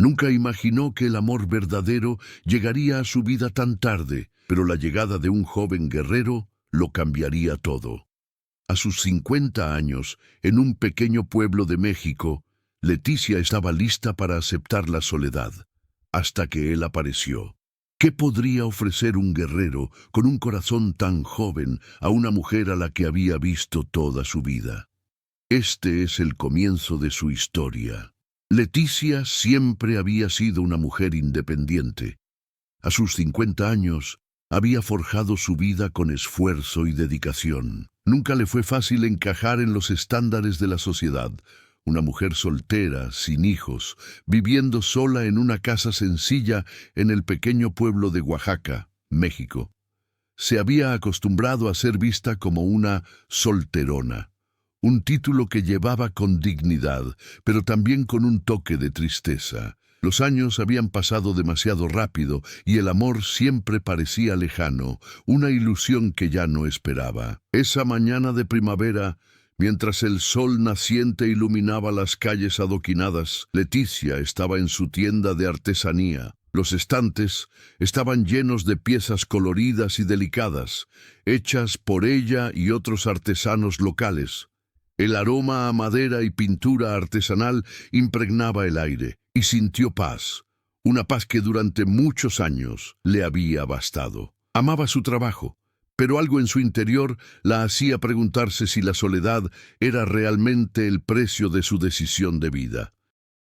Nunca imaginó que el amor verdadero llegaría a su vida tan tarde, pero la llegada de un joven guerrero lo cambiaría todo. A sus 50 años, en un pequeño pueblo de México, Leticia estaba lista para aceptar la soledad, hasta que él apareció. ¿Qué podría ofrecer un guerrero con un corazón tan joven a una mujer a la que había visto toda su vida? Este es el comienzo de su historia. Leticia siempre había sido una mujer independiente. A sus 50 años, había forjado su vida con esfuerzo y dedicación. Nunca le fue fácil encajar en los estándares de la sociedad. Una mujer soltera, sin hijos, viviendo sola en una casa sencilla en el pequeño pueblo de Oaxaca, México. Se había acostumbrado a ser vista como una solterona, un título que llevaba con dignidad, pero también con un toque de tristeza. Los años habían pasado demasiado rápido y el amor siempre parecía lejano, una ilusión que ya no esperaba. Esa mañana de primavera, mientras el sol naciente iluminaba las calles adoquinadas, Leticia estaba en su tienda de artesanía. Los estantes estaban llenos de piezas coloridas y delicadas, hechas por ella y otros artesanos locales. El aroma a madera y pintura artesanal impregnaba el aire, y sintió paz, una paz que durante muchos años le había bastado. Amaba su trabajo, pero algo en su interior la hacía preguntarse si la soledad era realmente el precio de su decisión de vida.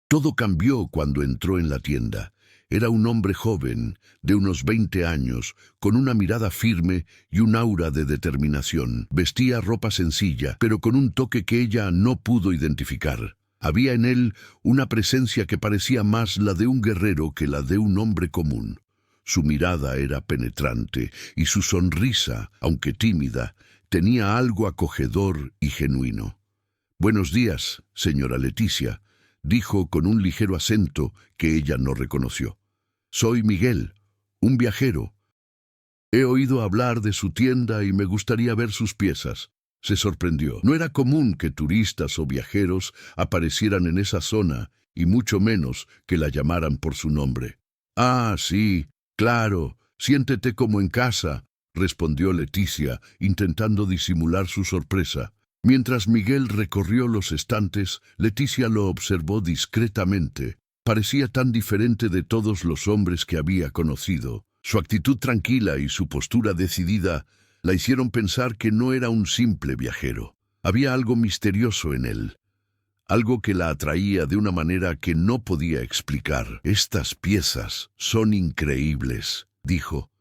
Todo cambió cuando entró en la tienda. Era un hombre joven, de unos 20 años, con una mirada firme y un aura de determinación. Vestía ropa sencilla, pero con un toque que ella no pudo identificar. Había en él una presencia que parecía más la de un guerrero que la de un hombre común. Su mirada era penetrante y su sonrisa, aunque tímida, tenía algo acogedor y genuino. «Buenos días, señora Leticia», dijo con un ligero acento que ella no reconoció. «Soy Miguel, un viajero. He oído hablar de su tienda y me gustaría ver sus piezas». Se sorprendió. No era común que turistas o viajeros aparecieran en esa zona, y mucho menos que la llamaran por su nombre. «Ah, sí, claro, siéntete como en casa», respondió Leticia, intentando disimular su sorpresa. Mientras Miguel recorrió los estantes, Leticia lo observó discretamente. Parecía tan diferente de todos los hombres que había conocido. Su actitud tranquila y su postura decidida la hicieron pensar que no era un simple viajero. Había algo misterioso en él, algo que la atraía de una manera que no podía explicar. «Estas piezas son increíbles», dijo,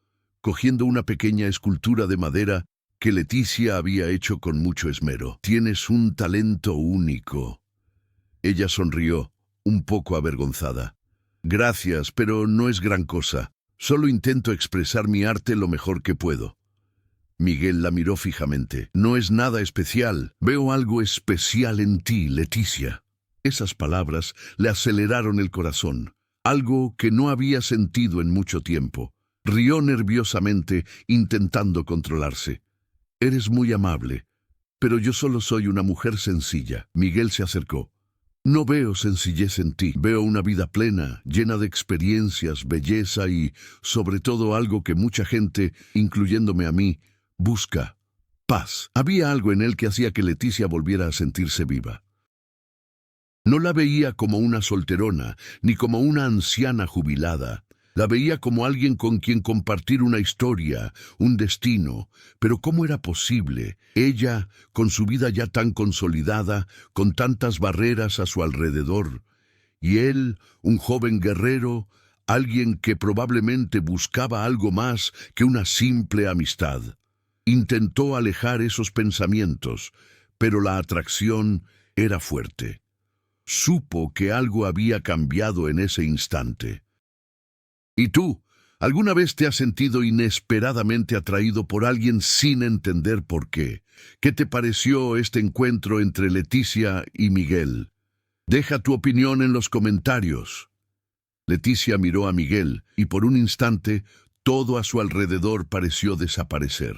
cogiendo una pequeña escultura de madera que Leticia había hecho con mucho esmero. «Tienes un talento único». Ella sonrió, un poco avergonzada. «Gracias, pero no es gran cosa. Solo intento expresar mi arte lo mejor que puedo». Miguel la miró fijamente. «No es nada especial. Veo algo especial en ti, Leticia». Esas palabras le aceleraron el corazón, algo que no había sentido en mucho tiempo. Rió nerviosamente, intentando controlarse. «Eres muy amable, pero yo solo soy una mujer sencilla». Miguel se acercó. «No veo sencillez en ti. Veo una vida plena, llena de experiencias, belleza y, sobre todo, algo que mucha gente, incluyéndome a mí, busca: paz». Había algo en él que hacía que Leticia volviera a sentirse viva. No la veía como una solterona, ni como una anciana jubilada. La veía como alguien con quien compartir una historia, un destino. Pero ¿cómo era posible? Ella, con su vida ya tan consolidada, con tantas barreras a su alrededor. Y él, un joven guerrero, alguien que probablemente buscaba algo más que una simple amistad. Intentó alejar esos pensamientos, pero la atracción era fuerte. Supo que algo había cambiado en ese instante. ¿Y tú? ¿Alguna vez te has sentido inesperadamente atraído por alguien sin entender por qué? ¿Qué te pareció este encuentro entre Leticia y Miguel? Deja tu opinión en los comentarios. Leticia miró a Miguel y por un instante todo a su alrededor pareció desaparecer.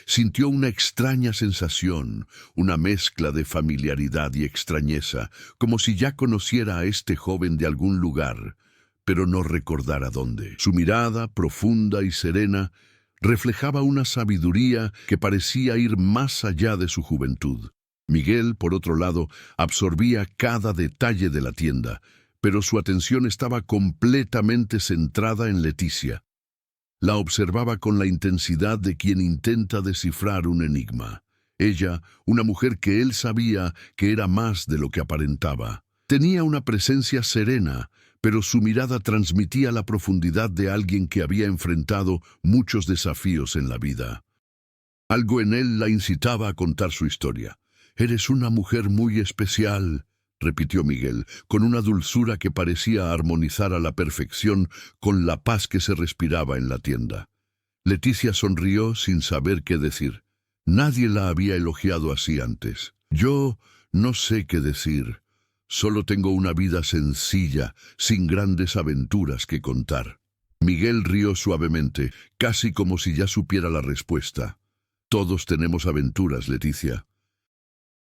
Sintió una extraña sensación, una mezcla de familiaridad y extrañeza, como si ya conociera a este joven de algún lugar. pero no recordara dónde. Su mirada, profunda y serena, reflejaba una sabiduría que parecía ir más allá de su juventud. Miguel, por otro lado, absorbía cada detalle de la tienda, pero su atención estaba completamente centrada en Leticia. La observaba con la intensidad de quien intenta descifrar un enigma. Ella, una mujer que él sabía que era más de lo que aparentaba. Tenía una presencia serena, pero su mirada transmitía la profundidad de alguien que había enfrentado muchos desafíos en la vida. Algo en él la incitaba a contar su historia. «Eres una mujer muy especial», repitió Miguel, con una dulzura que parecía armonizar a la perfección con la paz que se respiraba en la tienda. Leticia sonrió sin saber qué decir. Nadie la había elogiado así antes. «Yo no sé qué decir. Solo tengo una vida sencilla, sin grandes aventuras que contar». Miguel rió suavemente, casi como si ya supiera la respuesta. «Todos tenemos aventuras, Leticia.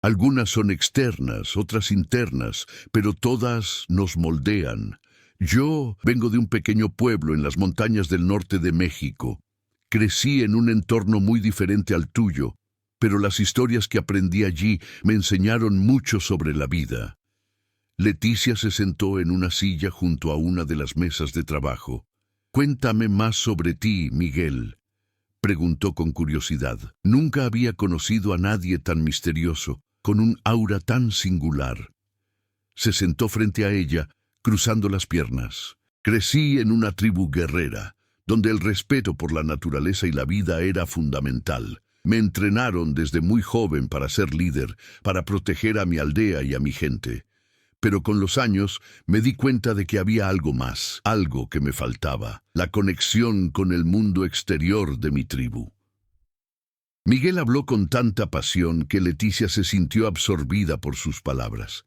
Algunas son externas, otras internas, pero todas nos moldean. Yo vengo de un pequeño pueblo en las montañas del norte de México. Crecí en un entorno muy diferente al tuyo, pero las historias que aprendí allí me enseñaron mucho sobre la vida». Leticia se sentó en una silla junto a una de las mesas de trabajo. «Cuéntame más sobre ti, Miguel», preguntó con curiosidad. Nunca había conocido a nadie tan misterioso, con un aura tan singular. Se sentó frente a ella, cruzando las piernas. «Crecí en una tribu guerrera, donde el respeto por la naturaleza y la vida era fundamental. Me entrenaron desde muy joven para ser líder, para proteger a mi aldea y a mi gente. Pero con los años me di cuenta de que había algo más, algo que me faltaba, la conexión con el mundo exterior de mi tribu». Miguel habló con tanta pasión que Leticia se sintió absorbida por sus palabras.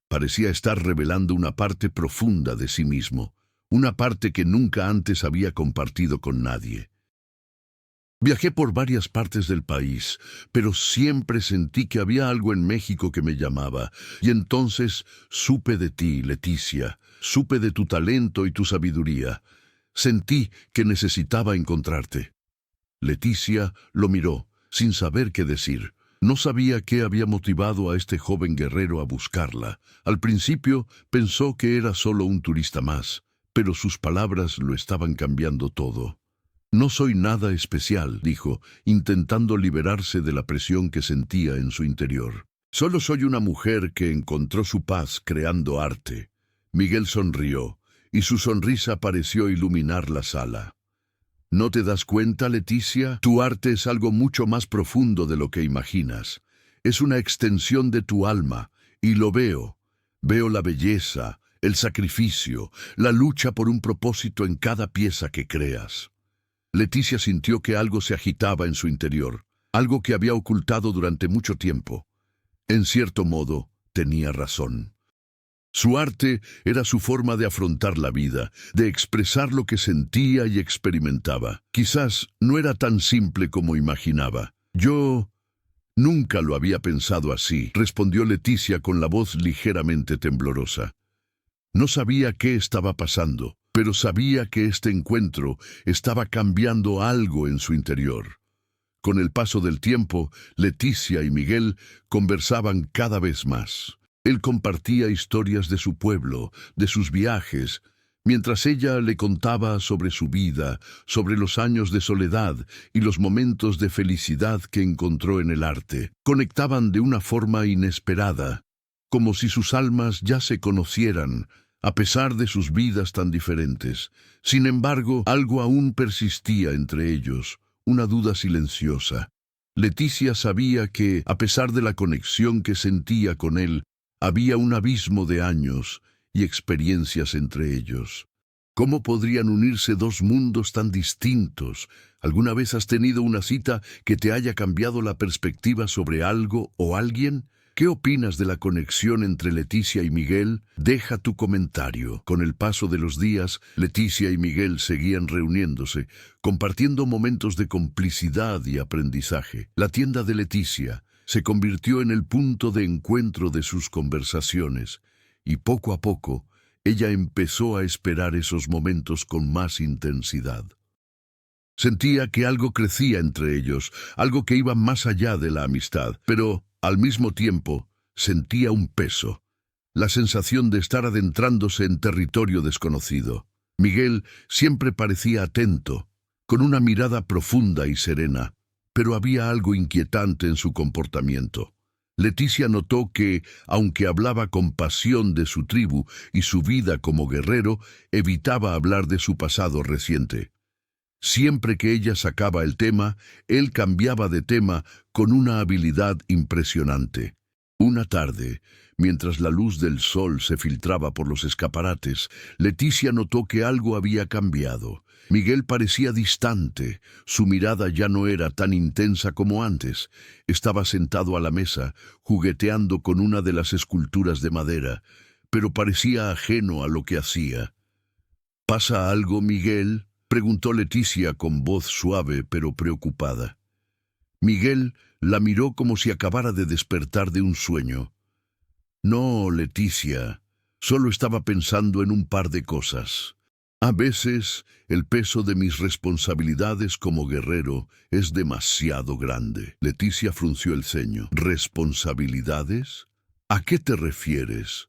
Parecía estar revelando una parte profunda de sí mismo, una parte que nunca antes había compartido con nadie. «Viajé por varias partes del país, pero siempre sentí que había algo en México que me llamaba, y entonces supe de ti, Leticia, supe de tu talento y tu sabiduría. Sentí que necesitaba encontrarte». Leticia lo miró, sin saber qué decir. No sabía qué había motivado a este joven guerrero a buscarla. Al principio pensó que era solo un turista más, pero sus palabras lo estaban cambiando todo. «No soy nada especial», dijo, intentando liberarse de la presión que sentía en su interior. «Solo soy una mujer que encontró su paz creando arte». Miguel sonrió, y su sonrisa pareció iluminar la sala. «¿No te das cuenta, Leticia? Tu arte es algo mucho más profundo de lo que imaginas. Es una extensión de tu alma, y lo veo. Veo la belleza, el sacrificio, la lucha por un propósito en cada pieza que creas». Leticia sintió que algo se agitaba en su interior, algo que había ocultado durante mucho tiempo. En cierto modo, tenía razón. Su arte era su forma de afrontar la vida, de expresar lo que sentía y experimentaba. Quizás no era tan simple como imaginaba. «Yo nunca lo había pensado así», respondió Leticia con la voz ligeramente temblorosa. No sabía qué estaba pasando, pero sabía que este encuentro estaba cambiando algo en su interior. Con el paso del tiempo, Leticia y Miguel conversaban cada vez más. Él compartía historias de su pueblo, de sus viajes, mientras ella le contaba sobre su vida, sobre los años de soledad y los momentos de felicidad que encontró en el arte. Conectaban de una forma inesperada, como si sus almas ya se conocieran, a pesar de sus vidas tan diferentes. Sin embargo, algo aún persistía entre ellos, una duda silenciosa. Leticia sabía que, a pesar de la conexión que sentía con él, había un abismo de años y experiencias entre ellos. ¿Cómo podrían unirse dos mundos tan distintos? ¿Alguna vez has tenido una cita que te haya cambiado la perspectiva sobre algo o alguien? ¿Qué opinas de la conexión entre Leticia y Miguel? Deja tu comentario. Con el paso de los días, Leticia y Miguel seguían reuniéndose, compartiendo momentos de complicidad y aprendizaje. La tienda de Leticia se convirtió en el punto de encuentro de sus conversaciones, y poco a poco, ella empezó a esperar esos momentos con más intensidad. Sentía que algo crecía entre ellos, algo que iba más allá de la amistad, pero, al mismo tiempo, sentía un peso, la sensación de estar adentrándose en territorio desconocido. Miguel siempre parecía atento, con una mirada profunda y serena, pero había algo inquietante en su comportamiento. Leticia notó que, aunque hablaba con pasión de su tribu y su vida como guerrero, evitaba hablar de su pasado reciente. Siempre que ella sacaba el tema, él cambiaba de tema con una habilidad impresionante. Una tarde, mientras la luz del sol se filtraba por los escaparates, Leticia notó que algo había cambiado. Miguel parecía distante, su mirada ya no era tan intensa como antes. Estaba sentado a la mesa, jugueteando con una de las esculturas de madera, pero parecía ajeno a lo que hacía. ¿Pasa algo, Miguel?, preguntó Leticia con voz suave pero preocupada. Miguel la miró como si acabara de despertar de un sueño. No, Leticia, solo estaba pensando en un par de cosas. A veces, el peso de mis responsabilidades como guerrero es demasiado grande. Leticia frunció el ceño. ¿Responsabilidades? ¿A qué te refieres?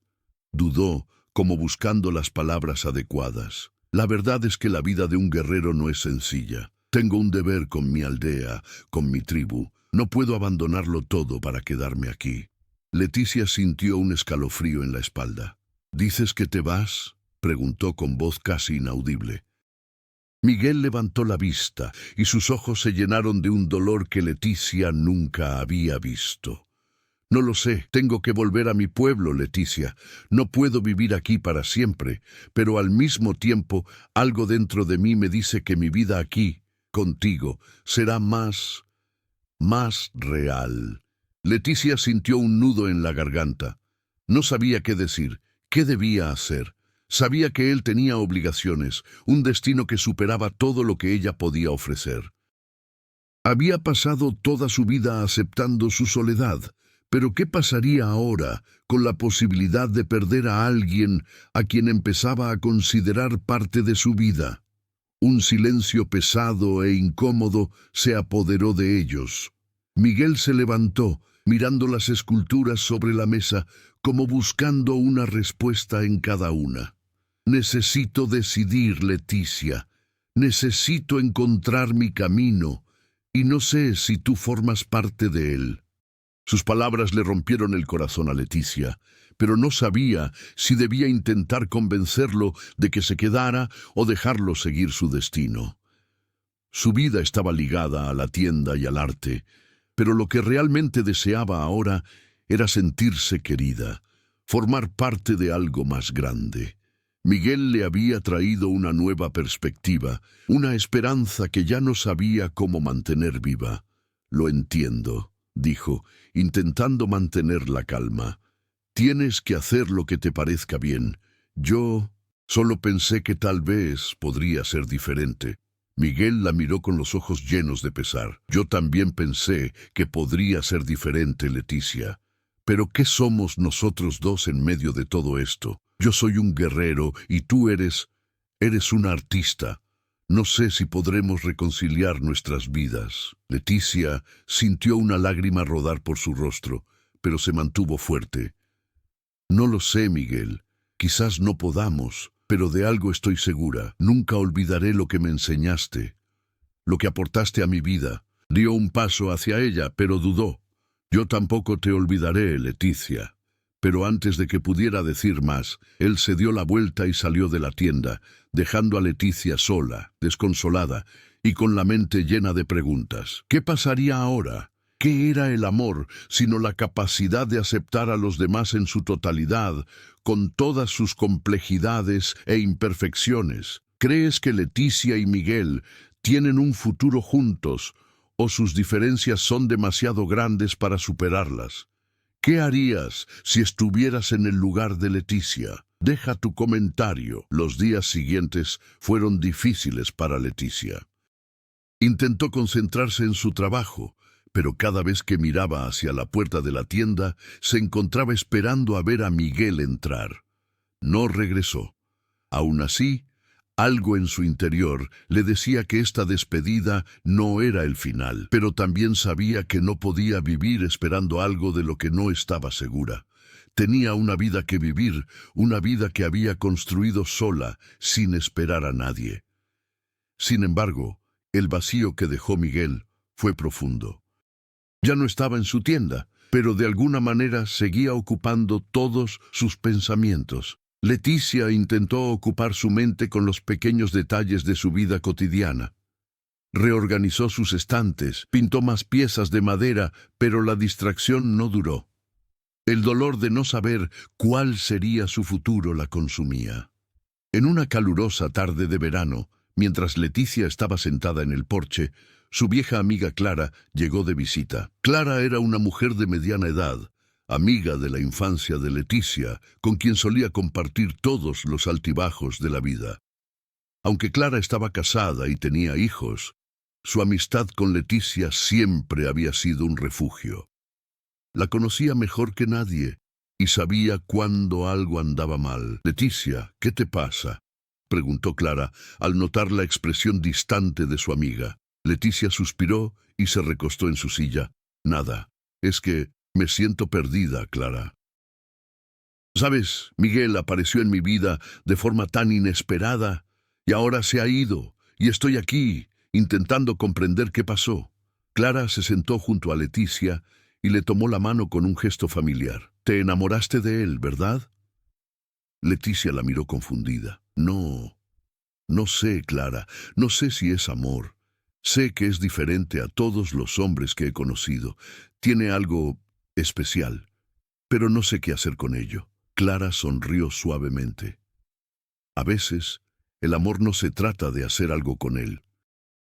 Dudó, como buscando las palabras adecuadas. La verdad es que la vida de un guerrero no es sencilla. Tengo un deber con mi aldea, con mi tribu. No puedo abandonarlo todo para quedarme aquí. Leticia sintió un escalofrío en la espalda. ¿Dices que te vas?, preguntó con voz casi inaudible. Miguel levantó la vista y sus ojos se llenaron de un dolor que Leticia nunca había visto. No lo sé, tengo que volver a mi pueblo, Leticia. No puedo vivir aquí para siempre, pero al mismo tiempo algo dentro de mí me dice que mi vida aquí, contigo, será más real. Leticia sintió un nudo en la garganta. No sabía qué decir, qué debía hacer. Sabía que él tenía obligaciones, un destino que superaba todo lo que ella podía ofrecer. Había pasado toda su vida aceptando su soledad, pero ¿qué pasaría ahora con la posibilidad de perder a alguien a quien empezaba a considerar parte de su vida? Un silencio pesado e incómodo se apoderó de ellos. Miguel se levantó, mirando las esculturas sobre la mesa, como buscando una respuesta en cada una. Necesito decidir, Leticia. Necesito encontrar mi camino, y no sé si tú formas parte de él. Sus palabras le rompieron el corazón a Leticia, pero no sabía si debía intentar convencerlo de que se quedara o dejarlo seguir su destino. Su vida estaba ligada a la tienda y al arte, pero lo que realmente deseaba ahora era sentirse querida, formar parte de algo más grande. Miguel le había traído una nueva perspectiva, una esperanza que ya no sabía cómo mantener viva. «Lo entiendo», dijo, intentando mantener la calma. «Tienes que hacer lo que te parezca bien. Yo solo pensé que tal vez podría ser diferente». Miguel la miró con los ojos llenos de pesar. «Yo también pensé que podría ser diferente, Leticia. Pero ¿qué somos nosotros dos en medio de todo esto? Yo soy un guerrero y tú eres una artista. No sé si podremos reconciliar nuestras vidas». Leticia sintió una lágrima rodar por su rostro, pero se mantuvo fuerte. «No lo sé, Miguel. Quizás no podamos, pero de algo estoy segura. Nunca olvidaré lo que me enseñaste, lo que aportaste a mi vida». Dio un paso hacia ella, pero dudó. «Yo tampoco te olvidaré, Leticia». Pero antes de que pudiera decir más, él se dio la vuelta y salió de la tienda, dejando a Leticia sola, desconsolada y con la mente llena de preguntas. ¿Qué pasaría ahora? ¿Qué era el amor sino la capacidad de aceptar a los demás en su totalidad, con todas sus complejidades e imperfecciones? ¿Crees que Leticia y Miguel tienen un futuro juntos o sus diferencias son demasiado grandes para superarlas? ¿Qué harías si estuvieras en el lugar de Leticia? Deja tu comentario. Los días siguientes fueron difíciles para Leticia. Intentó concentrarse en su trabajo, pero cada vez que miraba hacia la puerta de la tienda, se encontraba esperando a ver a Miguel entrar. No regresó. Aún así, algo en su interior le decía que esta despedida no era el final, pero también sabía que no podía vivir esperando algo de lo que no estaba segura. Tenía una vida que vivir, una vida que había construido sola, sin esperar a nadie. Sin embargo, el vacío que dejó Miguel fue profundo. Ya no estaba en su tienda, pero de alguna manera seguía ocupando todos sus pensamientos. Leticia intentó ocupar su mente con los pequeños detalles de su vida cotidiana. Reorganizó sus estantes, pintó más piezas de madera, pero la distracción no duró. El dolor de no saber cuál sería su futuro la consumía. En una calurosa tarde de verano, mientras Leticia estaba sentada en el porche, su vieja amiga Clara llegó de visita. Clara era una mujer de mediana edad, amiga de la infancia de Leticia, con quien solía compartir todos los altibajos de la vida. Aunque Clara estaba casada y tenía hijos, su amistad con Leticia siempre había sido un refugio. La conocía mejor que nadie y sabía cuando algo andaba mal. «Leticia, ¿qué te pasa?», preguntó Clara al notar la expresión distante de su amiga. Leticia suspiró y se recostó en su silla. «Nada, es que me siento perdida, Clara. ¿Sabes? Miguel apareció en mi vida de forma tan inesperada y ahora se ha ido y estoy aquí intentando comprender qué pasó». Clara se sentó junto a Leticia y le tomó la mano con un gesto familiar. «Te enamoraste de él, ¿verdad?». Leticia la miró confundida. No sé, Clara, no sé si es amor. Sé que es diferente a todos los hombres que he conocido. Tiene algo especial, pero no sé qué hacer con ello». Clara sonrió suavemente. A veces, el amor no se trata de hacer algo con él.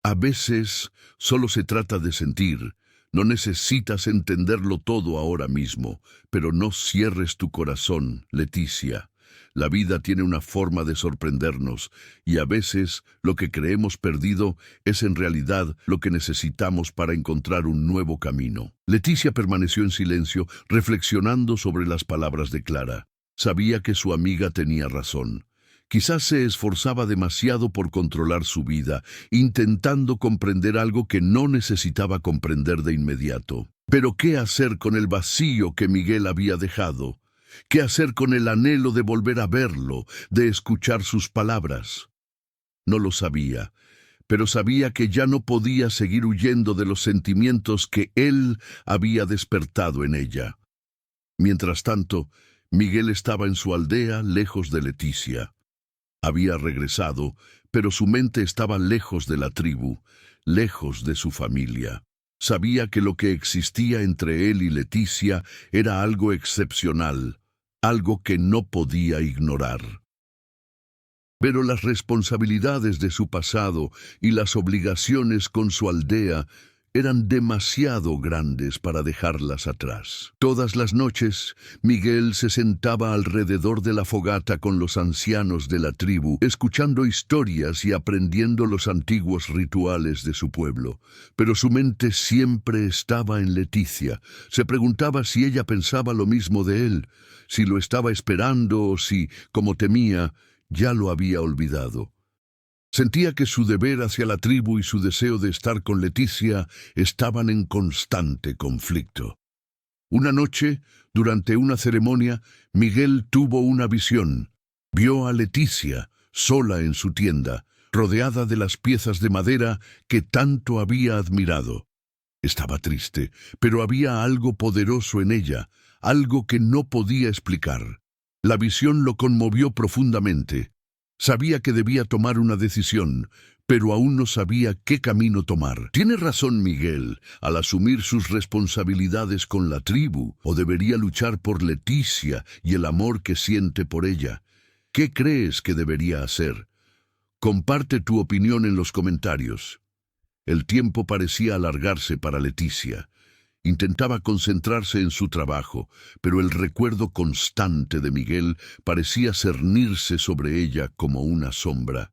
A veces, solo se trata de sentir. No necesitas entenderlo todo ahora mismo, pero no cierres tu corazón, Leticia. La vida tiene una forma de sorprendernos, y a veces lo que creemos perdido es en realidad lo que necesitamos para encontrar un nuevo camino. Leticia permaneció en silencio, reflexionando sobre las palabras de Clara. Sabía que su amiga tenía razón. Quizás se esforzaba demasiado por controlar su vida, intentando comprender algo que no necesitaba comprender de inmediato. Pero ¿qué hacer con el vacío que Miguel había dejado? ¿Qué hacer con el anhelo de volver a verlo, de escuchar sus palabras? No lo sabía, pero sabía que ya no podía seguir huyendo de los sentimientos que él había despertado en ella. Mientras tanto, Miguel estaba en su aldea, lejos de Leticia. Había regresado, pero su mente estaba lejos de la tribu, lejos de su familia. Sabía que lo que existía entre él y Leticia era algo excepcional, algo que no podía ignorar. Pero las responsabilidades de su pasado y las obligaciones con su aldea eran demasiado grandes para dejarlas atrás. Todas las noches, Miguel se sentaba alrededor de la fogata con los ancianos de la tribu, escuchando historias y aprendiendo los antiguos rituales de su pueblo. Pero su mente siempre estaba en Leticia. Se preguntaba si ella pensaba lo mismo de él, si lo estaba esperando o si, como temía, ya lo había olvidado. Sentía que su deber hacia la tribu y su deseo de estar con Leticia estaban en constante conflicto. Una noche, durante una ceremonia, Miguel tuvo una visión. Vio a Leticia, sola en su tienda, rodeada de las piezas de madera que tanto había admirado. Estaba triste, pero había algo poderoso en ella, algo que no podía explicar. La visión lo conmovió profundamente. Sabía que debía tomar una decisión, pero aún no sabía qué camino tomar. ¿Tiene razón Miguel al asumir sus responsabilidades con la tribu, o debería luchar por Leticia y el amor que siente por ella? ¿Qué crees que debería hacer? Comparte tu opinión en los comentarios. El tiempo parecía alargarse para Leticia. Intentaba concentrarse en su trabajo, pero el recuerdo constante de Miguel parecía cernirse sobre ella como una sombra.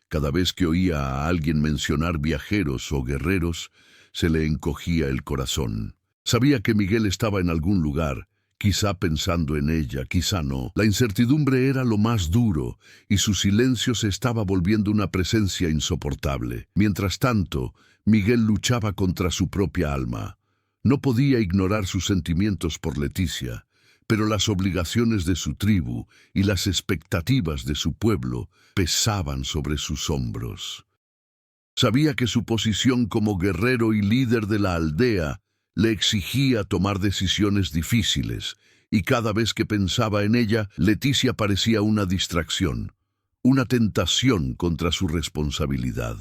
Cada vez que oía a alguien mencionar viajeros o guerreros, se le encogía el corazón. Sabía que Miguel estaba en algún lugar, quizá pensando en ella, quizá no. La incertidumbre era lo más duro, y su silencio se estaba volviendo una presencia insoportable. Mientras tanto, Miguel luchaba contra su propia alma. No podía ignorar sus sentimientos por Leticia, pero las obligaciones de su tribu y las expectativas de su pueblo pesaban sobre sus hombros. Sabía que su posición como guerrero y líder de la aldea le exigía tomar decisiones difíciles, y cada vez que pensaba en ella, Leticia parecía una distracción, una tentación contra su responsabilidad.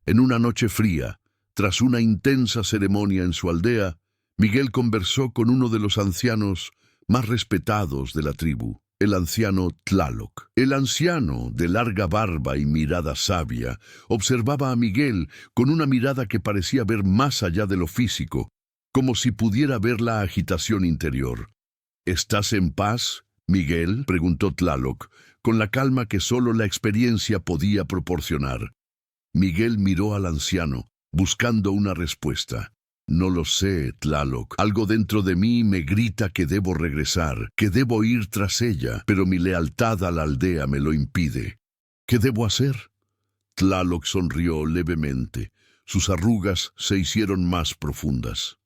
En una noche fría, tras una intensa ceremonia en su aldea, Miguel conversó con uno de los ancianos más respetados de la tribu, el anciano Tlaloc. El anciano, de larga barba y mirada sabia, observaba a Miguel con una mirada que parecía ver más allá de lo físico, como si pudiera ver la agitación interior. ¿Estás en paz, Miguel?, preguntó Tlaloc, con la calma que solo la experiencia podía proporcionar. Miguel miró al anciano, buscando una respuesta. No lo sé, Tlaloc. Algo dentro de mí me grita que debo regresar, que debo ir tras ella, pero mi lealtad a la aldea me lo impide. ¿Qué debo hacer? Tlaloc sonrió levemente. Sus arrugas se hicieron más profundas.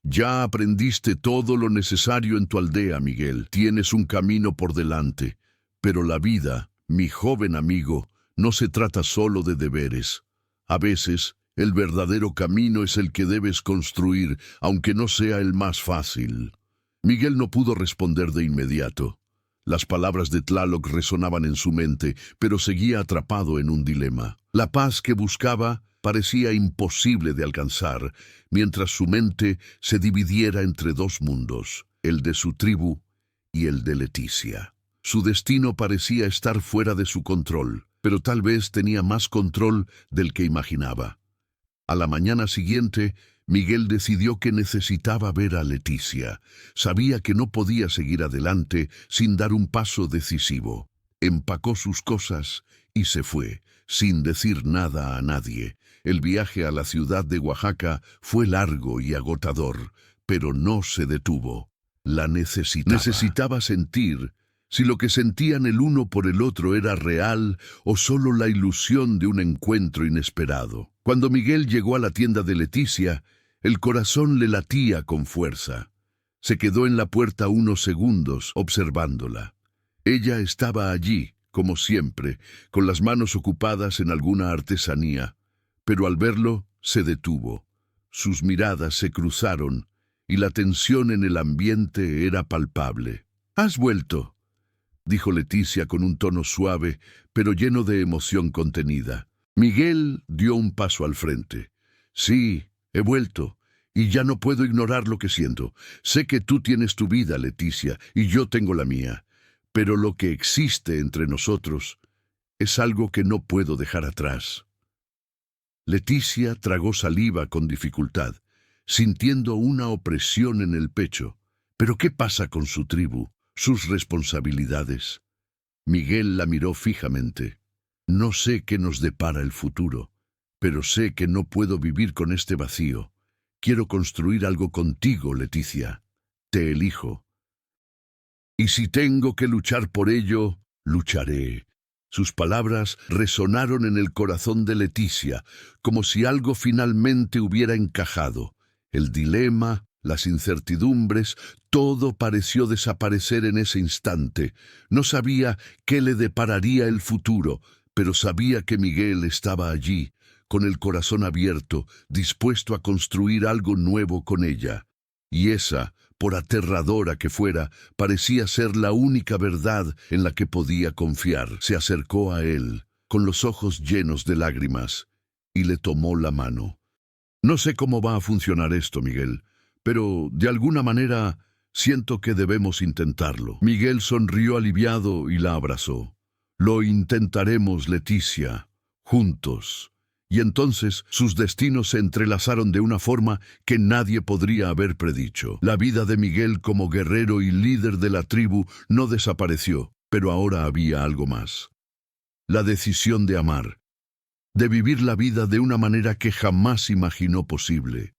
Ya aprendiste todo lo necesario en tu aldea, Miguel. Tienes un camino por delante. Pero la vida, mi joven amigo, no se trata solo de deberes. A veces, el verdadero camino es el que debes construir, aunque no sea el más fácil. Miguel no pudo responder de inmediato. Las palabras de Tlaloc resonaban en su mente, pero seguía atrapado en un dilema. La paz que buscaba parecía imposible de alcanzar, mientras su mente se dividiera entre dos mundos, el de su tribu y el de Leticia. Su destino parecía estar fuera de su control, pero tal vez tenía más control del que imaginaba. A la mañana siguiente, Miguel decidió que necesitaba ver a Leticia. Sabía que no podía seguir adelante sin dar un paso decisivo. Empacó sus cosas y se fue, sin decir nada a nadie. El viaje a la ciudad de Oaxaca fue largo y agotador, pero no se detuvo. La necesitaba. Necesitaba sentir si lo que sentían el uno por el otro era real o solo la ilusión de un encuentro inesperado. Cuando Miguel llegó a la tienda de Leticia, el corazón le latía con fuerza. Se quedó en la puerta unos segundos observándola. Ella estaba allí, como siempre, con las manos ocupadas en alguna artesanía, pero al verlo se detuvo. Sus miradas se cruzaron y la tensión en el ambiente era palpable. «¿Has vuelto?», dijo Leticia con un tono suave, pero lleno de emoción contenida. Miguel dio un paso al frente. «Sí, he vuelto, y ya no puedo ignorar lo que siento. Sé que tú tienes tu vida, Leticia, y yo tengo la mía, pero lo que existe entre nosotros es algo que no puedo dejar atrás». Leticia tragó saliva con dificultad, sintiendo una opresión en el pecho. ¿Pero qué pasa con su tribu, sus responsabilidades? Miguel la miró fijamente. «No sé qué nos depara el futuro, pero sé que no puedo vivir con este vacío. Quiero construir algo contigo, Leticia. Te elijo. Y si tengo que luchar por ello, lucharé». Sus palabras resonaron en el corazón de Leticia, como si algo finalmente hubiera encajado. El dilema, las incertidumbres, todo pareció desaparecer en ese instante. No sabía qué le depararía el futuro, pero sabía que Miguel estaba allí, con el corazón abierto, dispuesto a construir algo nuevo con ella. Y esa, por aterradora que fuera, parecía ser la única verdad en la que podía confiar. Se acercó a él, con los ojos llenos de lágrimas, y le tomó la mano. «No sé cómo va a funcionar esto, Miguel, pero de alguna manera siento que debemos intentarlo». Miguel sonrió aliviado y la abrazó. «Lo intentaremos, Leticia, juntos». Y entonces sus destinos se entrelazaron de una forma que nadie podría haber predicho. La vida de Miguel como guerrero y líder de la tribu no desapareció, pero ahora había algo más. La decisión de amar, de vivir la vida de una manera que jamás imaginó posible.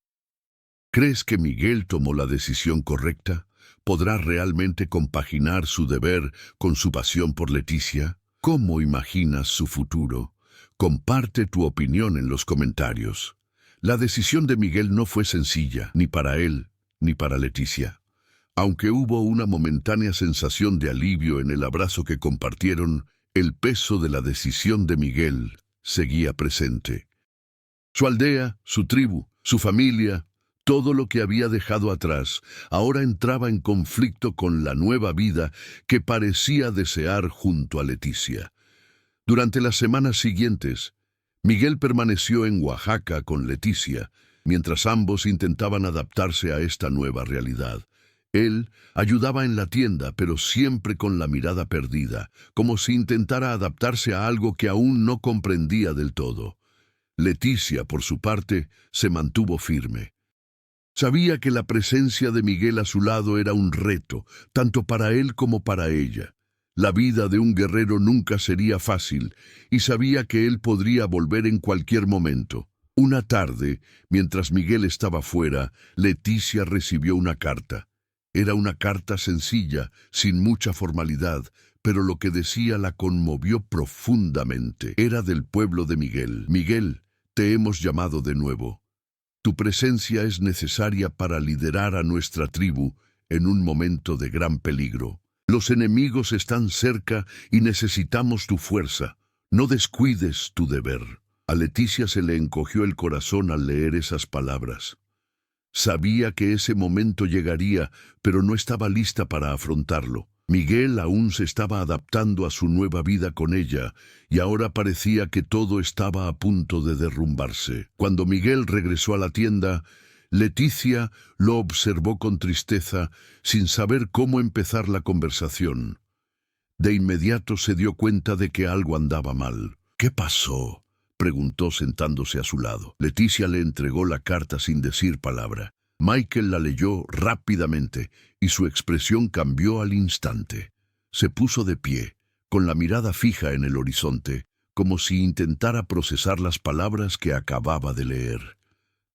¿Crees que Miguel tomó la decisión correcta? ¿Podrá realmente compaginar su deber con su pasión por Leticia? ¿Cómo imaginas su futuro? Comparte tu opinión en los comentarios. La decisión de Miguel no fue sencilla, ni para él, ni para Leticia. Aunque hubo una momentánea sensación de alivio en el abrazo que compartieron, el peso de la decisión de Miguel seguía presente. Su aldea, su tribu, su familia, todo lo que había dejado atrás, ahora entraba en conflicto con la nueva vida que parecía desear junto a Leticia. Durante las semanas siguientes, Miguel permaneció en Oaxaca con Leticia, mientras ambos intentaban adaptarse a esta nueva realidad. Él ayudaba en la tienda, pero siempre con la mirada perdida, como si intentara adaptarse a algo que aún no comprendía del todo. Leticia, por su parte, se mantuvo firme. Sabía que la presencia de Miguel a su lado era un reto, tanto para él como para ella. La vida de un guerrero nunca sería fácil, y sabía que él podría volver en cualquier momento. Una tarde, mientras Miguel estaba fuera, Leticia recibió una carta. Era una carta sencilla, sin mucha formalidad, pero lo que decía la conmovió profundamente. Era del pueblo de Miguel. Miguel, te hemos llamado de nuevo. Tu presencia es necesaria para liderar a nuestra tribu en un momento de gran peligro. Los enemigos están cerca y necesitamos tu fuerza. No descuides tu deber. A Leticia se le encogió el corazón al leer esas palabras. Sabía que ese momento llegaría, pero no estaba lista para afrontarlo. Miguel aún se estaba adaptando a su nueva vida con ella, y ahora parecía que todo estaba a punto de derrumbarse. Cuando Miguel regresó a la tienda, Leticia lo observó con tristeza, sin saber cómo empezar la conversación. De inmediato se dio cuenta de que algo andaba mal. ¿Qué pasó?, preguntó sentándose a su lado. Leticia le entregó la carta sin decir palabra. Michael la leyó rápidamente y su expresión cambió al instante. Se puso de pie, con la mirada fija en el horizonte, como si intentara procesar las palabras que acababa de leer.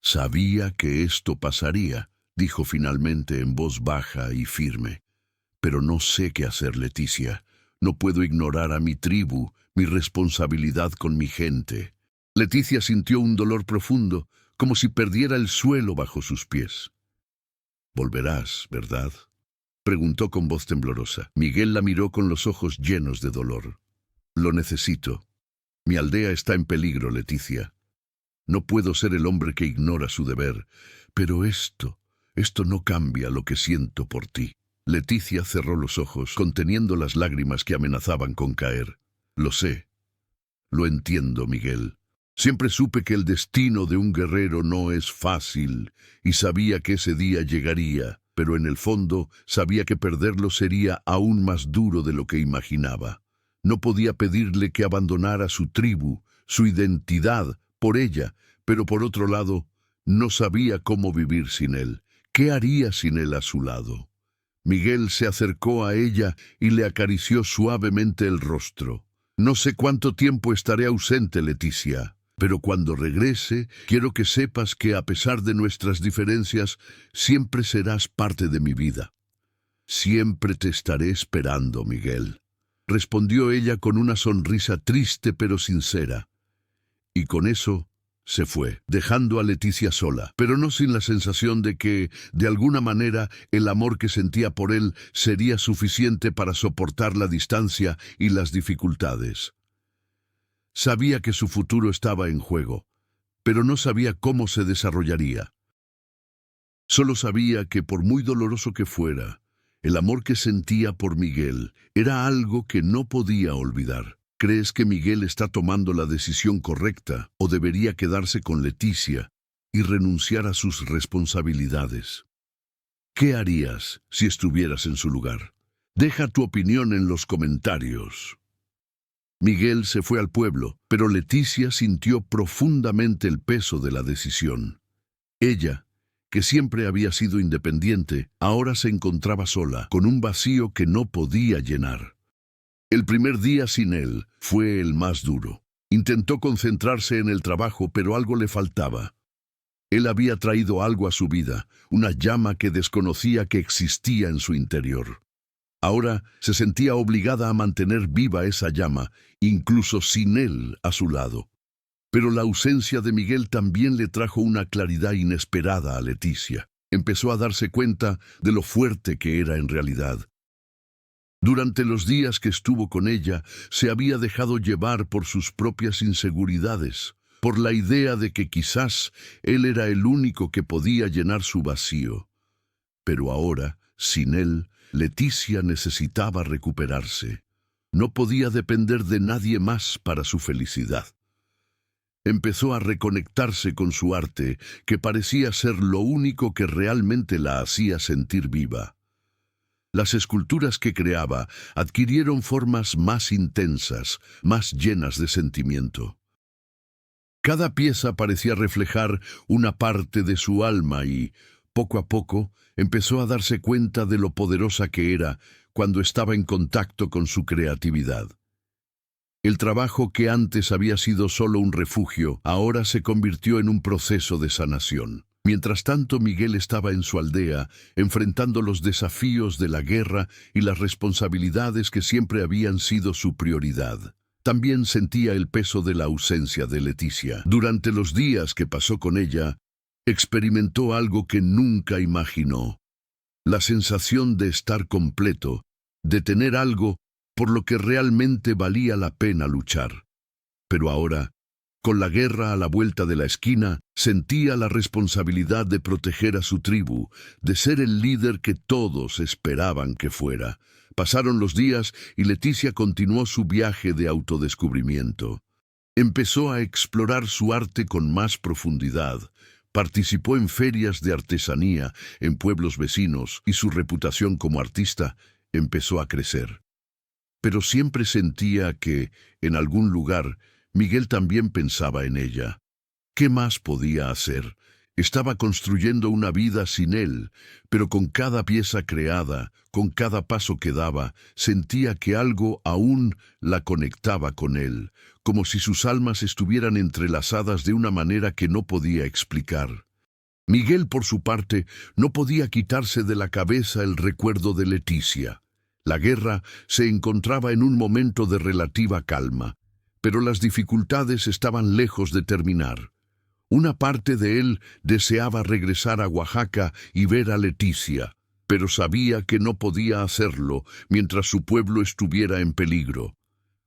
Sabía que esto pasaría, dijo finalmente en voz baja y firme. Pero no sé qué hacer, Leticia. No puedo ignorar a mi tribu, mi responsabilidad con mi gente. Leticia sintió un dolor profundo, como si perdiera el suelo bajo sus pies. «Volverás, ¿verdad?», preguntó con voz temblorosa. Miguel la miró con los ojos llenos de dolor. «Lo necesito. Mi aldea está en peligro, Leticia. No puedo ser el hombre que ignora su deber, pero esto no cambia lo que siento por ti». Leticia cerró los ojos, conteniendo las lágrimas que amenazaban con caer. «Lo sé. Lo entiendo, Miguel. Siempre supe que el destino de un guerrero no es fácil y sabía que ese día llegaría, pero en el fondo sabía que perderlo sería aún más duro de lo que imaginaba. No podía pedirle que abandonara su tribu, su identidad, por ella, pero por otro lado, no sabía cómo vivir sin él. ¿Qué haría sin él a su lado? Miguel se acercó a ella y le acarició suavemente el rostro. «No sé cuánto tiempo estaré ausente, Leticia, pero cuando regrese, quiero que sepas que a pesar de nuestras diferencias, siempre serás parte de mi vida». «Siempre te estaré esperando, Miguel», respondió ella con una sonrisa triste pero sincera. Y con eso se fue, dejando a Leticia sola, pero no sin la sensación de que, de alguna manera, el amor que sentía por él sería suficiente para soportar la distancia y las dificultades. Sabía que su futuro estaba en juego, pero no sabía cómo se desarrollaría. Solo sabía que, por muy doloroso que fuera, el amor que sentía por Miguel era algo que no podía olvidar. ¿Crees que Miguel está tomando la decisión correcta o debería quedarse con Leticia y renunciar a sus responsabilidades? ¿Qué harías si estuvieras en su lugar? Deja tu opinión en los comentarios. Miguel se fue al pueblo, pero Leticia sintió profundamente el peso de la decisión. Ella, que siempre había sido independiente, ahora se encontraba sola, con un vacío que no podía llenar. El primer día sin él fue el más duro. Intentó concentrarse en el trabajo, pero algo le faltaba. Él había traído algo a su vida, una llama que desconocía que existía en su interior. Ahora se sentía obligada a mantener viva esa llama, incluso sin él a su lado. Pero la ausencia de Miguel también le trajo una claridad inesperada a Leticia. Empezó a darse cuenta de lo fuerte que era en realidad. Durante los días que estuvo con ella, se había dejado llevar por sus propias inseguridades, por la idea de que quizás él era el único que podía llenar su vacío. Pero ahora, sin él, Leticia necesitaba recuperarse. No podía depender de nadie más para su felicidad. Empezó a reconectarse con su arte, que parecía ser lo único que realmente la hacía sentir viva. Las esculturas que creaba adquirieron formas más intensas, más llenas de sentimiento. Cada pieza parecía reflejar una parte de su alma y, poco a poco, empezó a darse cuenta de lo poderosa que era cuando estaba en contacto con su creatividad. El trabajo que antes había sido solo un refugio, ahora se convirtió en un proceso de sanación. Mientras tanto, Miguel estaba en su aldea, enfrentando los desafíos de la guerra y las responsabilidades que siempre habían sido su prioridad. También sentía el peso de la ausencia de Leticia. Durante los días que pasó con ella, experimentó algo que nunca imaginó. La sensación de estar completo, de tener algo por lo que realmente valía la pena luchar. Pero ahora, con la guerra a la vuelta de la esquina, sentía la responsabilidad de proteger a su tribu, de ser el líder que todos esperaban que fuera. Pasaron los días y Leticia continuó su viaje de autodescubrimiento. Empezó a explorar su arte con más profundidad. Participó en ferias de artesanía en pueblos vecinos y su reputación como artista empezó a crecer. Pero siempre sentía que, en algún lugar, Miguel también pensaba en ella. ¿Qué más podía hacer? Estaba construyendo una vida sin él, pero con cada pieza creada, con cada paso que daba, sentía que algo aún la conectaba con él, como si sus almas estuvieran entrelazadas de una manera que no podía explicar. Miguel, por su parte, no podía quitarse de la cabeza el recuerdo de Leticia. La guerra se encontraba en un momento de relativa calma, pero las dificultades estaban lejos de terminar. Una parte de él deseaba regresar a Oaxaca y ver a Leticia, pero sabía que no podía hacerlo mientras su pueblo estuviera en peligro.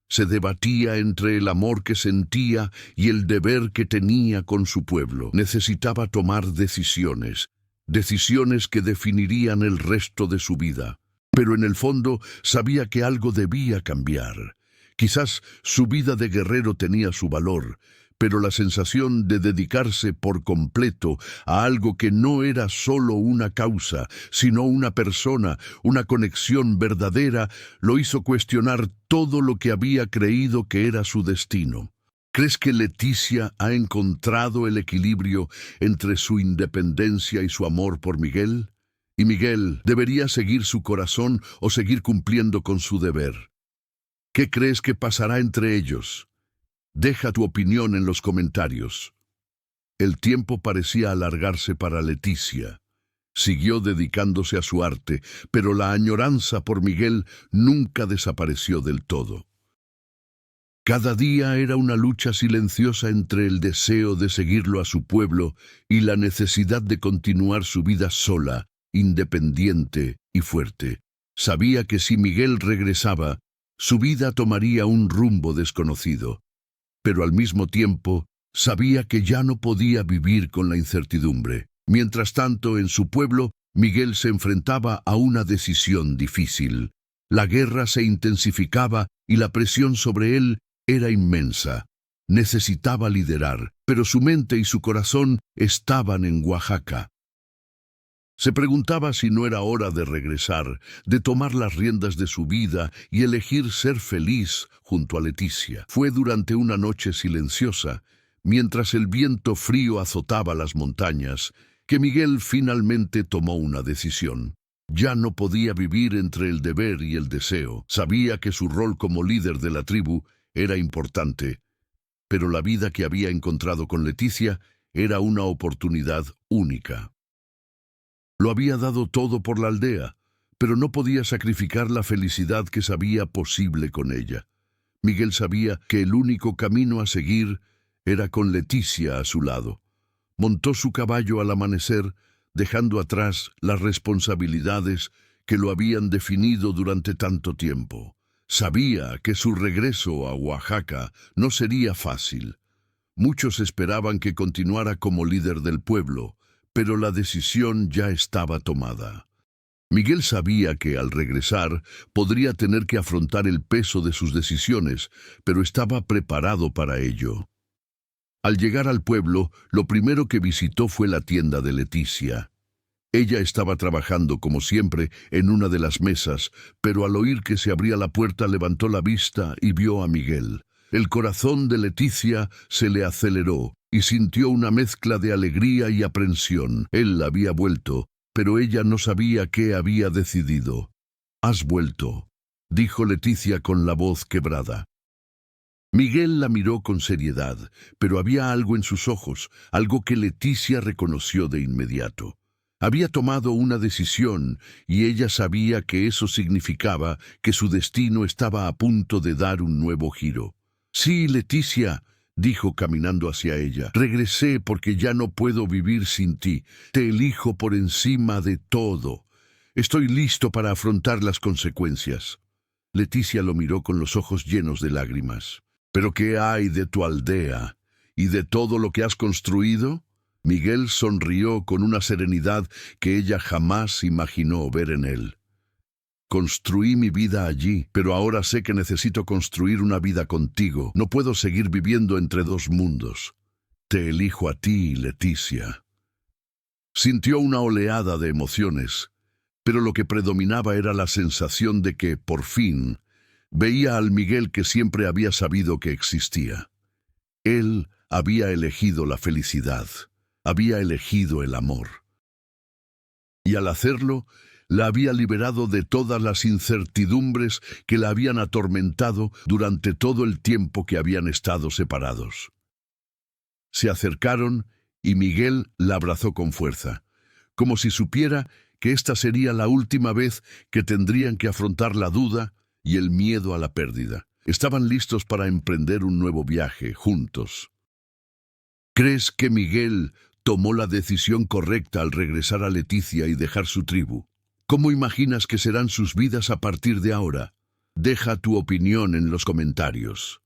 Se debatía entre el amor que sentía y el deber que tenía con su pueblo. Necesitaba tomar decisiones que definirían el resto de su vida. Pero en el fondo sabía que algo debía cambiar. Quizás su vida de guerrero tenía su valor, pero la sensación de dedicarse por completo a algo que no era solo una causa, sino una persona, una conexión verdadera, lo hizo cuestionar todo lo que había creído que era su destino. ¿Crees que Leticia ha encontrado el equilibrio entre su independencia y su amor por Miguel? ¿Y Miguel debería seguir su corazón o seguir cumpliendo con su deber? ¿Qué crees que pasará entre ellos? Deja tu opinión en los comentarios. El tiempo parecía alargarse para Leticia. Siguió dedicándose a su arte, pero la añoranza por Miguel nunca desapareció del todo. Cada día era una lucha silenciosa entre el deseo de seguirlo a su pueblo y la necesidad de continuar su vida sola, independiente y fuerte. Sabía que si Miguel regresaba, su vida tomaría un rumbo desconocido, pero al mismo tiempo sabía que ya no podía vivir con la incertidumbre. Mientras tanto, en su pueblo, Miguel se enfrentaba a una decisión difícil. La guerra se intensificaba y la presión sobre él era inmensa. Necesitaba liderar, pero su mente y su corazón estaban en Oaxaca. Se preguntaba si no era hora de regresar, de tomar las riendas de su vida y elegir ser feliz junto a Leticia. Fue durante una noche silenciosa, mientras el viento frío azotaba las montañas, que Miguel finalmente tomó una decisión. Ya no podía vivir entre el deber y el deseo. Sabía que su rol como líder de la tribu era importante, pero la vida que había encontrado con Leticia era una oportunidad única. Lo había dado todo por la aldea, pero no podía sacrificar la felicidad que sabía posible con ella. Miguel sabía que el único camino a seguir era con Leticia a su lado. Montó su caballo al amanecer, dejando atrás las responsabilidades que lo habían definido durante tanto tiempo. Sabía que su regreso a Oaxaca no sería fácil. Muchos esperaban que continuara como líder del pueblo, pero la decisión ya estaba tomada. Miguel sabía que al regresar podría tener que afrontar el peso de sus decisiones, pero estaba preparado para ello. Al llegar al pueblo, lo primero que visitó fue la tienda de Leticia. Ella estaba trabajando como siempre en una de las mesas, pero al oír que se abría la puerta levantó la vista y vio a Miguel. El corazón de Leticia se le aceleró y sintió una mezcla de alegría y aprensión. Él había vuelto, pero ella no sabía qué había decidido. «Has vuelto», dijo Leticia con la voz quebrada. Miguel la miró con seriedad, pero había algo en sus ojos, algo que Leticia reconoció de inmediato. Había tomado una decisión y ella sabía que eso significaba que su destino estaba a punto de dar un nuevo giro. «Sí, Leticia», dijo caminando hacia ella. «Regresé porque ya no puedo vivir sin ti. Te elijo por encima de todo. Estoy listo para afrontar las consecuencias». Leticia lo miró con los ojos llenos de lágrimas. «¿Pero qué hay de tu aldea y de todo lo que has construido?» Miguel sonrió con una serenidad que ella jamás imaginó ver en él. «Construí mi vida allí, pero ahora sé que necesito construir una vida contigo. No puedo seguir viviendo entre dos mundos. Te elijo a ti, Leticia». Sintió una oleada de emociones, pero lo que predominaba era la sensación de que, por fin, veía al Miguel que siempre había sabido que existía. Él había elegido la felicidad, había elegido el amor. Y al hacerlo, la había liberado de todas las incertidumbres que la habían atormentado durante todo el tiempo que habían estado separados. Se acercaron y Miguel la abrazó con fuerza, como si supiera que esta sería la última vez que tendrían que afrontar la duda y el miedo a la pérdida. Estaban listos para emprender un nuevo viaje, juntos. ¿Crees que Miguel tomó la decisión correcta al regresar a Leticia y dejar su tribu? ¿Cómo imaginas que serán sus vidas a partir de ahora? Deja tu opinión en los comentarios.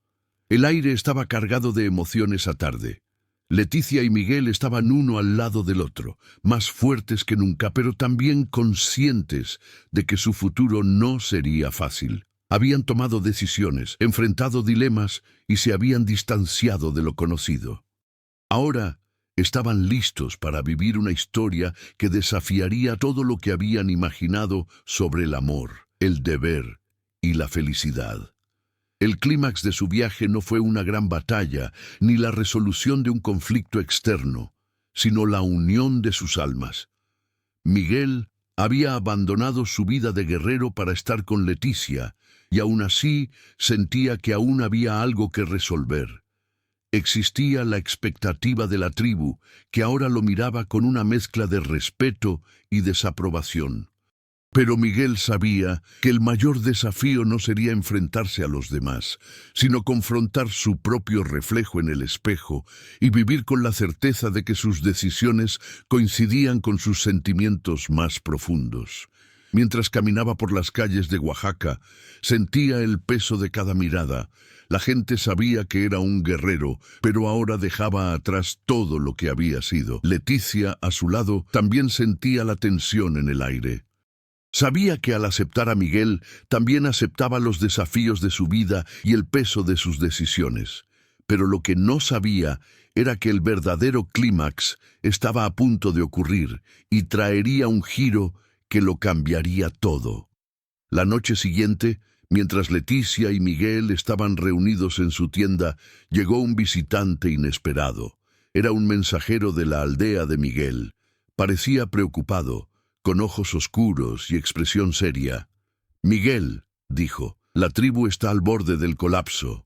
El aire estaba cargado de emoción esa tarde. Leticia y Miguel estaban uno al lado del otro, más fuertes que nunca, pero también conscientes de que su futuro no sería fácil. Habían tomado decisiones, enfrentado dilemas y se habían distanciado de lo conocido. Ahora estaban listos para vivir una historia que desafiaría todo lo que habían imaginado sobre el amor, el deber y la felicidad. El clímax de su viaje no fue una gran batalla ni la resolución de un conflicto externo, sino la unión de sus almas. Miguel había abandonado su vida de guerrero para estar con Leticia, y aún así sentía que aún había algo que resolver. Existía la expectativa de la tribu, que ahora lo miraba con una mezcla de respeto y desaprobación. Pero Miguel sabía que el mayor desafío no sería enfrentarse a los demás, sino confrontar su propio reflejo en el espejo y vivir con la certeza de que sus decisiones coincidían con sus sentimientos más profundos. Mientras caminaba por las calles de Oaxaca, sentía el peso de cada mirada. La gente sabía que era un guerrero, pero ahora dejaba atrás todo lo que había sido. Leticia, a su lado, también sentía la tensión en el aire. Sabía que al aceptar a Miguel, también aceptaba los desafíos de su vida y el peso de sus decisiones. Pero lo que no sabía era que el verdadero clímax estaba a punto de ocurrir y traería un giro que lo cambiaría todo. La noche siguiente, mientras Leticia y Miguel estaban reunidos en su tienda, llegó un visitante inesperado. Era un mensajero de la aldea de Miguel. Parecía preocupado, con ojos oscuros y expresión seria. «Miguel», dijo, «la tribu está al borde del colapso.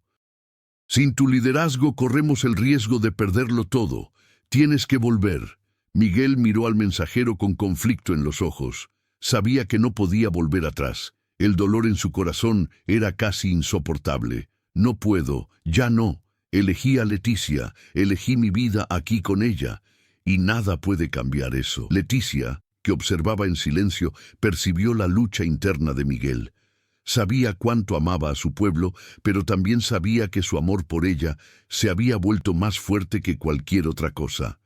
Sin tu liderazgo corremos el riesgo de perderlo todo. Tienes que volver. Miguel miró al mensajero con conflicto en los ojos. Sabía que no podía volver atrás. El dolor en su corazón era casi insoportable. No puedo, ya no. Elegí a Leticia, elegí mi vida aquí con ella. Y nada puede cambiar eso. Leticia, que observaba en silencio, percibió la lucha interna de Miguel. Sabía cuánto amaba a su pueblo, pero también sabía que su amor por ella se había vuelto más fuerte que cualquier otra cosa.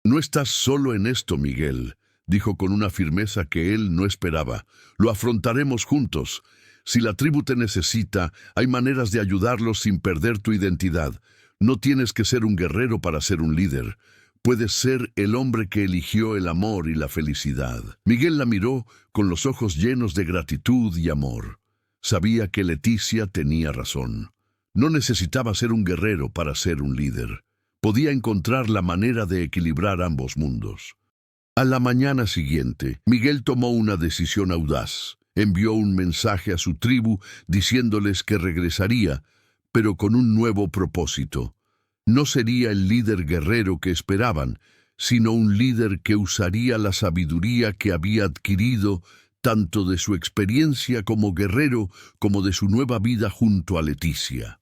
«No estás solo en esto, Miguel», dijo con una firmeza que él no esperaba. «Lo afrontaremos juntos. Si la tribu te necesita, hay maneras de ayudarlos sin perder tu identidad. No tienes que ser un guerrero para ser un líder. Puedes ser el hombre que eligió el amor y la felicidad». Miguel la miró con los ojos llenos de gratitud y amor. Sabía que Leticia tenía razón. No necesitaba ser un guerrero para ser un líder. Podía encontrar la manera de equilibrar ambos mundos. A la mañana siguiente, Miguel tomó una decisión audaz. Envió un mensaje a su tribu diciéndoles que regresaría, pero con un nuevo propósito. No sería el líder guerrero que esperaban, sino un líder que usaría la sabiduría que había adquirido tanto de su experiencia como guerrero como de su nueva vida junto a Leticia.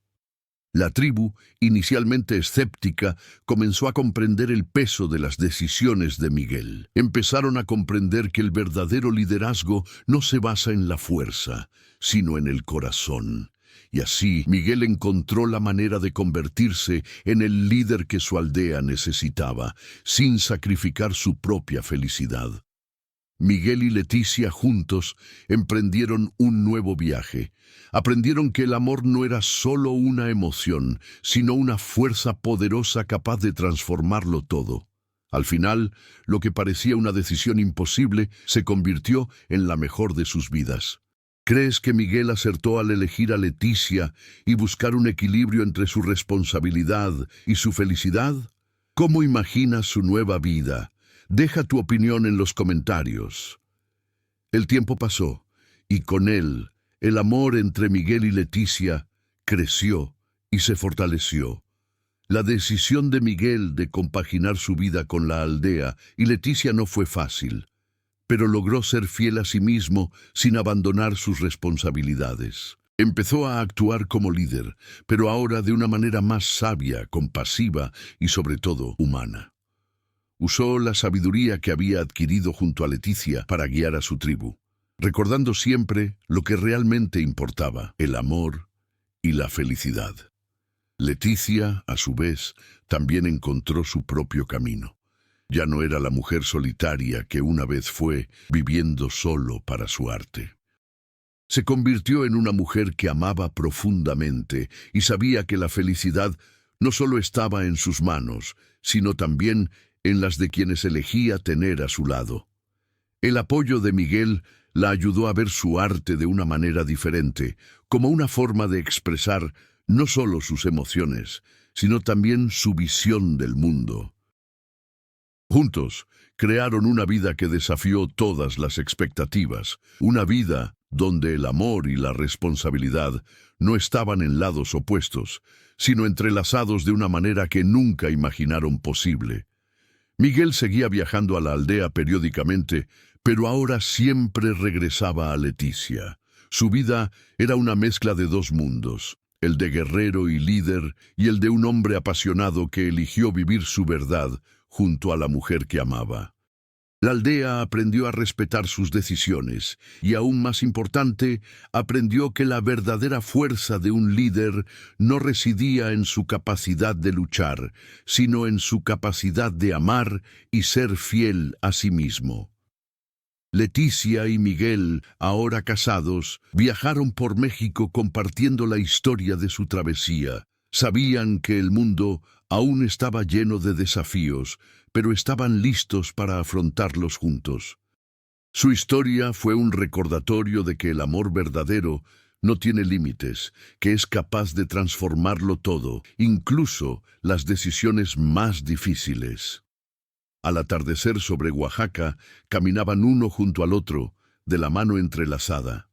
La tribu, inicialmente escéptica, comenzó a comprender el peso de las decisiones de Miguel. Empezaron a comprender que el verdadero liderazgo no se basa en la fuerza, sino en el corazón. Y así, Miguel encontró la manera de convertirse en el líder que su aldea necesitaba, sin sacrificar su propia felicidad. Miguel y Leticia juntos emprendieron un nuevo viaje. Aprendieron que el amor no era solo una emoción, sino una fuerza poderosa capaz de transformarlo todo. Al final, lo que parecía una decisión imposible se convirtió en la mejor de sus vidas. ¿Crees que Miguel acertó al elegir a Leticia y buscar un equilibrio entre su responsabilidad y su felicidad? ¿Cómo imaginas su nueva vida? Deja tu opinión en los comentarios. El tiempo pasó, y con él, el amor entre Miguel y Leticia creció y se fortaleció. La decisión de Miguel de compaginar su vida con la aldea y Leticia no fue fácil, pero logró ser fiel a sí mismo sin abandonar sus responsabilidades. Empezó a actuar como líder, pero ahora de una manera más sabia, compasiva y sobre todo humana. Usó la sabiduría que había adquirido junto a Leticia para guiar a su tribu, recordando siempre lo que realmente importaba, el amor y la felicidad. Leticia, a su vez, también encontró su propio camino. Ya no era la mujer solitaria que una vez fue, viviendo solo para su arte. Se convirtió en una mujer que amaba profundamente y sabía que la felicidad no solo estaba en sus manos, sino también en las de quienes elegía tener a su lado. El apoyo de Miguel la ayudó a ver su arte de una manera diferente, como una forma de expresar no solo sus emociones, sino también su visión del mundo. Juntos, crearon una vida que desafió todas las expectativas, una vida donde el amor y la responsabilidad no estaban en lados opuestos, sino entrelazados de una manera que nunca imaginaron posible. Miguel seguía viajando a la aldea periódicamente, pero ahora siempre regresaba a Leticia. Su vida era una mezcla de dos mundos, el de guerrero y líder y el de un hombre apasionado que eligió vivir su verdad junto a la mujer que amaba. La aldea aprendió a respetar sus decisiones y, aún más importante, aprendió que la verdadera fuerza de un líder no residía en su capacidad de luchar, sino en su capacidad de amar y ser fiel a sí mismo. Leticia y Miguel, ahora casados, viajaron por México compartiendo la historia de su travesía. Sabían que el mundo aún estaba lleno de desafíos, pero estaban listos para afrontarlos juntos. Su historia fue un recordatorio de que el amor verdadero no tiene límites, que es capaz de transformarlo todo, incluso las decisiones más difíciles. Al atardecer sobre Oaxaca, caminaban uno junto al otro, de la mano entrelazada.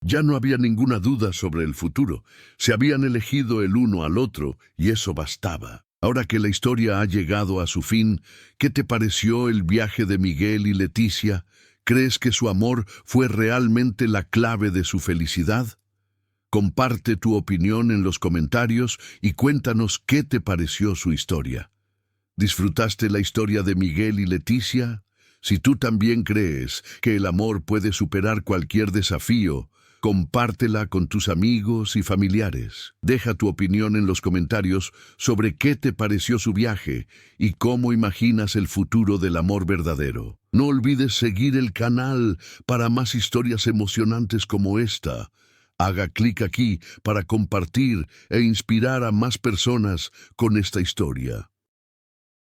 Ya no había ninguna duda sobre el futuro. Se habían elegido el uno al otro, y eso bastaba. Ahora que la historia ha llegado a su fin, ¿qué te pareció el viaje de Miguel y Leticia? ¿Crees que su amor fue realmente la clave de su felicidad? Comparte tu opinión en los comentarios y cuéntanos qué te pareció su historia. ¿Disfrutaste la historia de Miguel y Leticia? Si tú también crees que el amor puede superar cualquier desafío, compártela con tus amigos y familiares. Deja tu opinión en los comentarios sobre qué te pareció su viaje y cómo imaginas el futuro del amor verdadero. No olvides seguir el canal para más historias emocionantes como esta. Haga clic aquí para compartir e inspirar a más personas con esta historia.